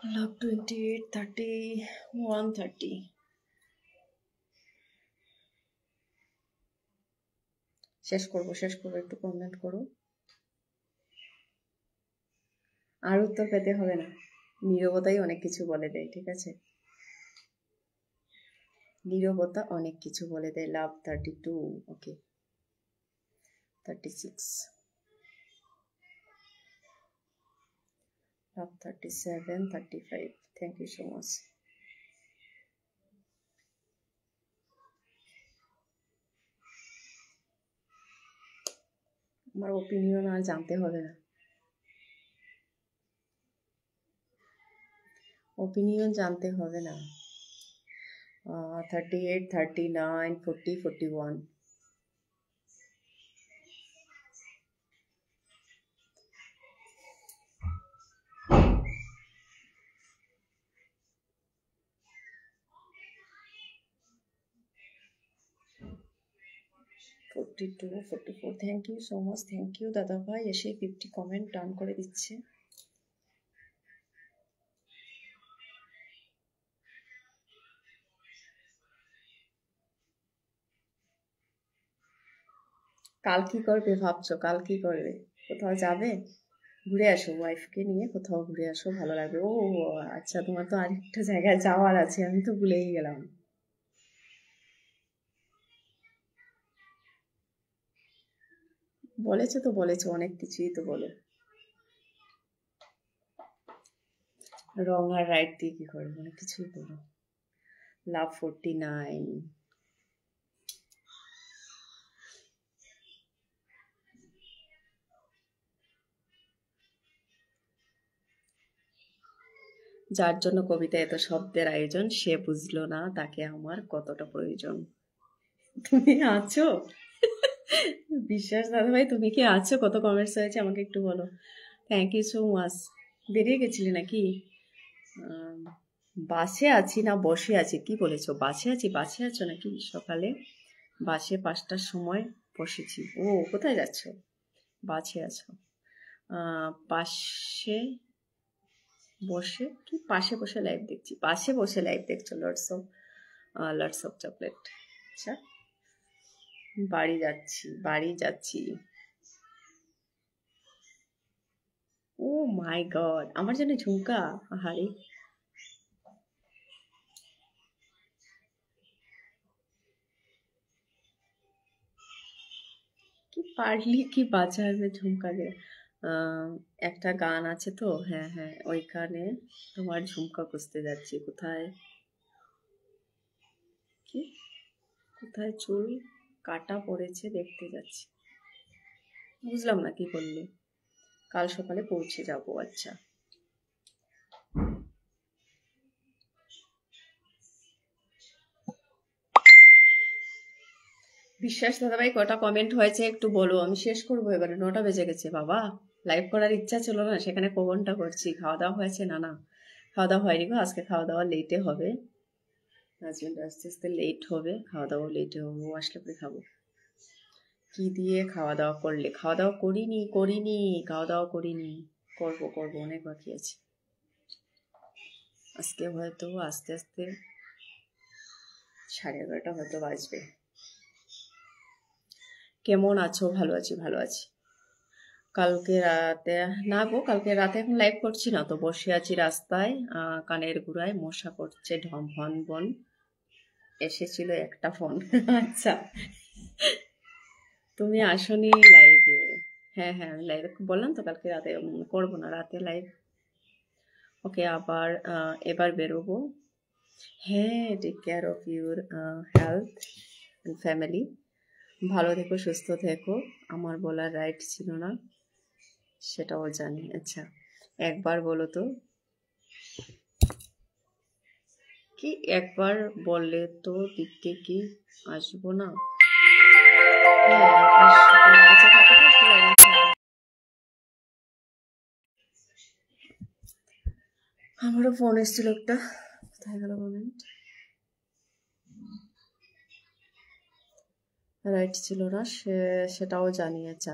লাভ 28, 30, 130. শেষ করবো একটু কমেন্ট করো। আর উত্তর পেতে হবে না, নীরবতাই অনেক কিছু বলে দেয়। ঠিক আছে, নীরবতা অনেক কিছু বলে দেয়। Love 32, okay 36, love 37, 35. Thank you so much. আমার ওপিনিয়ন আর জানতে হবে না, ওপিনিয়ন জানতে হবে না। 38, 39, 40, 41. Thank you so much, thank you দাদা ভাই, এসে 50 কমেন্ট ডান করে দিচ্ছে। কাল কি করবে ভাবছো? কাল কি করবে? কোথাও যাবে? ঘুরে আসো, ওয়াইফকে নিয়ে কোথাও ঘুরে আসো, ভালো লাগবে। ও আচ্ছা, তোমার তো আরেকটা জায়গায় যাওয়ার আছে, আমি তো ভুলেই গেলাম। বলেছো তো, বলেছো অনেক কিছুই তো বলো। রং আর রাইট দিয়ে কি করবো, অনেক কিছুই বলো। লাভ 49, যার জন্য কবিতা এত শব্দের আয়োজন, সে বুঝলো না তাকে আমার কতটা প্রয়োজন। তুমি আছো? বিশ্বাস দাদা ভাই, তুমি কি আছো? কত কমেন্টস হয়েছে আমাকে একটু বলো। Thank you so much. বেরিয়ে গেছিলে নাকি? বাসে আছি না বসে আছি, কি বলেছো? বাসে আছি, বাসে আছো নাকি? সকালে বাসে 5টার সময় বসেছি। ও কোথায় যাচ্ছ? বাসে আছো? পাশে বসে কি, পাশে বসে লাইভ দেখছি, পাশে বসে লাইভ দেখছো? Lots of chocolate. আচ্ছা, বাড়ি যাচ্ছি, বাড়ি যাচ্ছি। ও মাই গড, আমার জন্য ঝুমকা। আহারে, কি পারলি কি বাজাবে ঝুমকা দিয়ে। একটা গান আছে তো, হ্যাঁ হ্যাঁ, ওই গানে তোমার ঝুমকা খুঁজতে যাচ্ছি। কোথায় কি, কোথায় চুল কাটা পড়েছে দেখতে যাচ্ছি। বুঝলাম না কি করলে। কাল সকালে পৌঁছে যাব। আচ্ছা, বিশ্বাস দাদাভাই কটা কমেন্ট হয়েছে একটু বলো, আমি শেষ করবো এবারে। 9টা বেজে গেছে বাবা। লাইভ করার ইচ্ছা ছিল না, সেখানে কমেন্টটা করছি। খাওয়া দাওয়া হয়েছে? না না, খাওয়া দাওয়া হয়নি গো, আজকে খাওয়া দাওয়া লেটে হবে। হাজবেন্ড আস্তে আস্তে লেট হবে, খাওয়া দাওয়া লেটে হবে, ও আসলে পরে খাবো। কি দিয়ে খাওয়া দাওয়া করলে? খাওয়া দাওয়া করিনি, খাওয়া দাওয়া করিনি। করবো অনেক বাকি আছে। আজকে হয়তো আস্তে আস্তে 11:30 হয়তো বাজবে। কেমন আছো? ভালো আছি, ভালো আছি। কালকে রাতে না গো, কালকে রাতে এখন লাইভ করছি না তো, বসে আছি রাস্তায়, কানের গুড়ায় মশা করছে ঢম ভন বন। এসেছিল একটা ফোন। আচ্ছা, তুমি আসনি লাইভে? হ্যাঁ হ্যাঁ, আমি লাইভে বললাম তো কালকে রাতে করবো না, রাতে লাইভ। ওকে, আবার এবার বেরোবো। হ্যাঁ, take care of your health and family. ভালো থেকো, সুস্থ থেকো। আমার বলার রাইট ছিল না, সেটাও জানি। আচ্ছা, একবার বলো তো, কি একবার বললে তো দিককে কি আসবো না? হ্যাঁ আসবো। আচ্ছা থাকো তো, একটু লাইনে থাকো। আমারও ফোন এসেছিল একটা, কোথায় গেল কমেন্ট? রাইট ছিল না, সেটাও জানি। আচ্ছা,